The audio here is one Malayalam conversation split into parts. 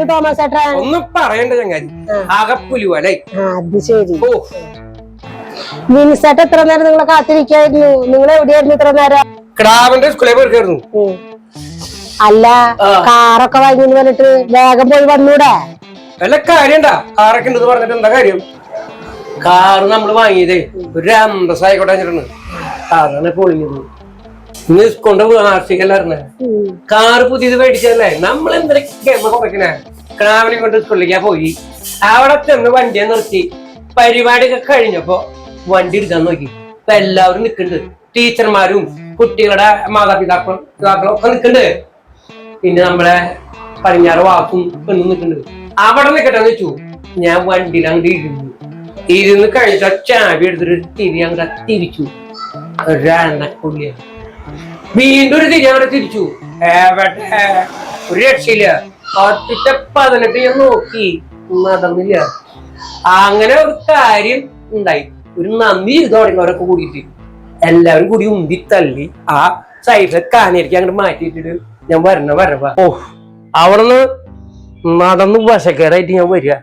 തോമസ് ചേട്ടാ ഒന്നും പറയണ്ട ചങ്ങാതി. ആകപ്പുലുവല്ലേ. അത് ശരി. മിനിസേട്ട എത്ര നേരം നിങ്ങളെ കാത്തിരിക്കായിരുന്നു? നിങ്ങൾ എവിടെയായിരുന്നു ഇത്ര നേരം? ക്രാവിന്റെ സ്കൂളിൽ പോയിരിക്കായിരുന്നു. അല്ല, കാറൊക്കെ വാങ്ങിന്ന് പറഞ്ഞിട്ട് വേഗം പോയി വന്നൂടെ? വല്ല കാര്യണ്ടാ? കാറൊക്കെ ഉണ്ടെന്ന് പറഞ്ഞിട്ട് എന്താ കാര്യം? കാറ് നമ്മള് വാങ്ങിയതേ ഒരു അന്തസ്സായിക്കോട്ടെ വെച്ചിട്ടുണ്ട്. അതാണ് പൊളിഞ്ഞത്. ഇന്ന് കൊണ്ട് ആർഷിക്കല്ലായിരുന്നേ. കാറ് പുതിയത് മേടിച്ചല്ലേ. നമ്മൾ എന്തൊക്കെ കുറയ്ക്കണേ. ക്രാവിനെ കൊണ്ട് സ്കൂളിലേക്കാ പോയി. അവിടെ ചെന്ന് വണ്ടിയെ നിർത്തി. പരിപാടിയൊക്കെ കഴിഞ്ഞപ്പോ വണ്ടി എടുക്കാൻ നോക്കി. ഇപ്പൊ എല്ലാവരും നിൽക്കുന്നുണ്ട്. ടീച്ചർമാരും കുട്ടികളുടെ മാതാപിതാക്കളും ഒക്കെ നിൽക്കുന്നുണ്ട്. പിന്നെ നമ്മളെ പടിഞ്ഞാറ് വാക്കും പെണ്ണും നിൽക്കുന്നുണ്ട്. അവിടെ നിൽക്കട്ടെന്ന് വെച്ചു. ഞാൻ വണ്ടിയിൽ അങ്ങോട്ട് ഇരുന്ന് കഴിഞ്ഞിട്ട് ചാവി എടുത്തിട്ട് തിരി അങ്ങോട്ട് തിരിച്ചു. ഒരെണ്ണക്കുള്ളിയ വീണ്ടും ഒരു തിരി അങ്ങോട്ട് തിരിച്ചു. എവിടെ ഒരു രക്ഷയില്ല. 18 ഞാൻ നോക്കി, നടന്നില്ല. അങ്ങനെ ഒരു കാര്യം ഉണ്ടായി. ഒരു നന്ദി ചെയ്തോടെയൊക്കെ കൂടിയിട്ട് എല്ലാവരും കൂടി ഉന്തി തള്ളി ആ സൈഡിലെ കാനേരിക്ക് അങ്ങോട്ട് മാറ്റിയിട്ടിട്ട് ഞാൻ വരവാ. അവിടുന്ന് നടന്ന് വശക്കേടായിട്ട് ഞാൻ വരിക.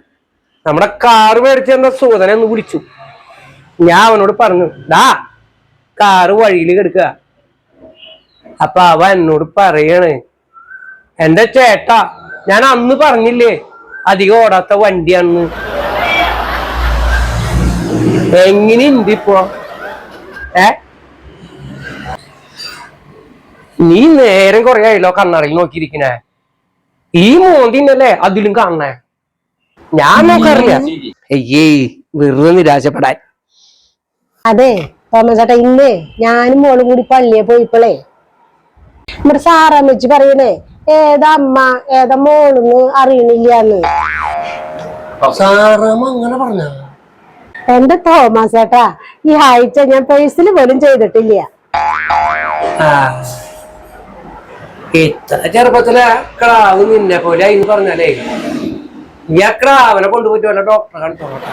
നമ്മുടെ കാറ് മേടിച്ച എന്താ സൂതനെ ഒന്ന് വിളിച്ചു. ഞാൻ അവനോട് പറഞ്ഞു, കാറ് വഴിയിൽ കിടക്കുക. അപ്പൊ അവ എന്നോട് പറയാണ്, എന്റെ ചേട്ടാ, ഞാൻ അന്ന് പറഞ്ഞില്ലേ അധികം ഓടാത്ത വണ്ടിയാണെന്ന്. എങ്ങനെയുണ്ട് ഇപ്പൊ? നീ നേരം കൊറേ ആയല്ലോ കണ്ണടയിൽ നോക്കിയിരിക്കണേ. ഈ മോന്തിന്നല്ലേ അതിലും കാണണേ. ഞാൻ നോക്കാറില്ല. വെറുതെ നിരാശപ്പെടാൻ. അതെ തോമസ് ചേട്ടാ, ഇന്ന് ഞാനും മോളും കൂടി പള്ളിയെ പോയിപ്പോളേ നമ്മുടെ സാറമ്മച്ചി പറയണേ ഏതാ അമ്മ ഏതാ മോളെന്ന് അറിയണില്ലാന്ന്. സാറമ്മ അങ്ങനെ പറഞ്ഞ? എന്റെ തോമസ് ചേട്ടാ, ഈ ആഴ്ച ഞാൻ പേഴ്സിൽ പോലും ചെയ്തിട്ടില്ല. ഇത്ര ചെറുപ്പത്തിലെ ക്രാവ് നിന്നെ പോലെ എന്ന് പറഞ്ഞാലേ ഈ ക്രാവിനെ കൊണ്ടുപോയിട്ട് വല്ല ഡോക്ടറെ കാണിച്ചോട്ടെ.